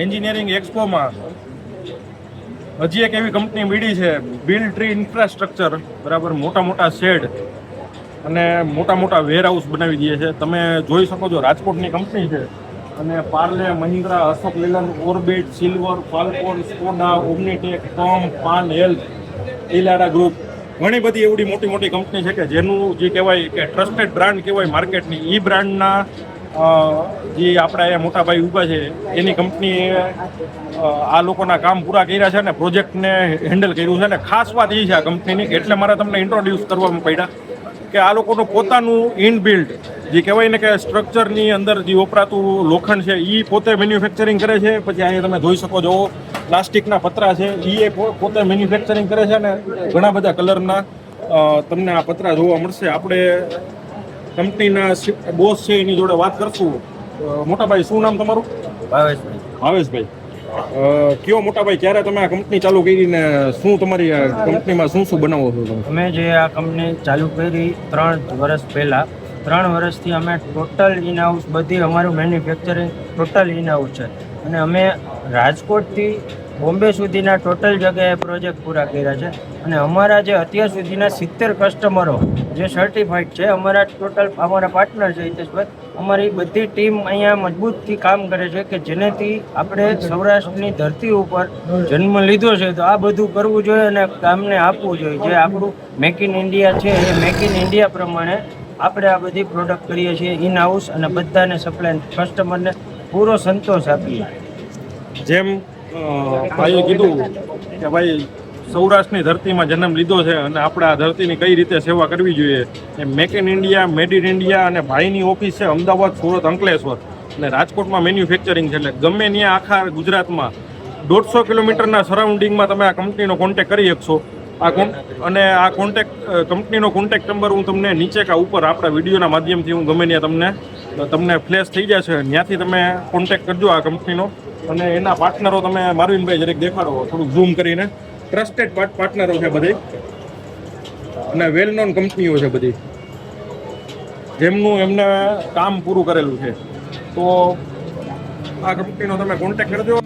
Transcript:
Engineering એક્સપોમાં હજી એક એવી કંપની મીડી છે, બિલ્ડ ટ્રી ઇન્ફ્રાસ્ટ્રક્ચર, બરાબર. મોટા મોટા શેડ અને મોટા મોટા વેરહાઉસ બનાવી દે છે. તમે જોઈ શકો છો, રાજકોટની કંપની છે. અને Parle, Mahindra, Ashok Leyland, Orbit, Silver, Falcon, Skoda, Omnitech, Tom, પાન હેલ્થ, ઇલાડા ગ્રુપ, ઘણી બધી એવડી મોટી મોટી કંપની છે કે જેનું જે કહેવાય કે ટ્રસ્ટેડ બ્રાન્ડ કહેવાય માર્કેટની. એ બ્રાન્ડના જે આપણા અહીંયા મોટાભાઈ ઊભા છે એની કંપનીએ આ લોકોના કામ પૂરા કર્યા છે ને પ્રોજેક્ટને હેન્ડલ કર્યું છે. ને ખાસ વાત એ છે આ કંપનીની, એટલે મારે તમને ઇન્ટ્રોડ્યુસ કરવામાં પડ્યા કે આ લોકોનું પોતાનું ઇનબિલ્ડ જે કહેવાય ને કે સ્ટ્રક્ચરની અંદર જે વપરાતું લોખંડ છે એ પોતે મેન્યુફેક્ચરિંગ કરે છે. પછી અહીંયા તમે જોઈ શકો છો પ્લાસ્ટિકના પતરા છે, એ પોતે મેન્યુફેક્ચરિંગ કરે છે. ને ઘણા બધા કલરના તમને આ પતરા જોવા મળશે. આપણે કંપનીના બોસ છે એની જોડે વાત કરશું. મોટાભાઈ, શું નામ તમારું? ભાવેશભાઈ. ભાવેશભાઈ, કયો મોટાભાઈ, ક્યારે તમે આ કંપની ચાલુ કરી ને શું તમારી આ કંપનીમાં શું શું બનાવો છો તમે? અમે જે આ કંપની ચાલુ કરી 3 વર્ષ પહેલાં, 3 વર્ષથી અમે ટોટલ ઇન હાઉસ બધી અમારું મેન્યુફેક્ચરિંગ ટોટલ ઇન હાઉસ છે. અને અમે રાજકોટથી બોમ્બે સુધીના ટોટલ જગ્યાએ પ્રોજેક્ટ પૂરા કર્યા છે. અને અમારા જે અત્યાર સુધીના 70 કસ્ટમરો જે સર્ટિફાઈડ છે, અમારા ટોટલ અમારા પાર્ટનર છે હિતેશભાઈ, અમારી બધી ટીમ અહીંયા મજબૂતથી કામ કરે છે કે જેનેથી આપણે સૌરાષ્ટ્રની ધરતી ઉપર જન્મ લીધો છે તો આ બધું કરવું જોઈએ અને કામને આપવું જોઈએ. જે આપણું મેક ઇન ઇન્ડિયા છે એ મેક ઇન ઇન્ડિયા પ્રમાણે આપણે આ બધી પ્રોડક્ટ કરીએ છીએ ઇન હાઉસ અને બધાને સપ્લાય કસ્ટમરને પૂરો સંતોષ આપીએ. જેમ ભાઈએ કીધું કે ભાઈ સૌરાષ્ટ્રની ધરતીમાં જન્મ લીધો છે અને આપણે આ ધરતીની કઈ રીતે સેવા કરવી જોઈએ, એ make in India, made in India. અને ભાઈની ઓફિસ છે અમદાવાદ, સુરત, અંકલેશ્વર અને રાજકોટમાં મેન્યુફેક્ચરિંગ છે. એટલે ગમે ત્યાં આખા ગુજરાતમાં 150 કિલોમીટરના સરાઉન્ડિંગમાં તમે આ કંપનીનો કોન્ટેક્ટ કરી શકશો. અને આ કંપનીનો કોન્ટેક્ટ નંબર હું તમને નીચે કા ઉપર આપણા વિડીયોના માધ્યમથી હું ગમે ત્યાં તમને ફ્લેશ થઈ જશે. ત્યાંથી તમે કોન્ટેક્ટ કરજો આ કંપનીનો. અને એના પાર્ટનરો તમે મારવિનભાઈ જરીક દેખાડો થોડુંક ઝૂમ કરીને. ટ્રસ્ટેડ પાર્ટનરો છે બધી અને વેલ નોન કંપનીઓ છે બધી, જેમનું એમને કામ પૂરું કરેલું છે. તો આ કંપનીનો તમે કોન્ટેક્ટ કરજો.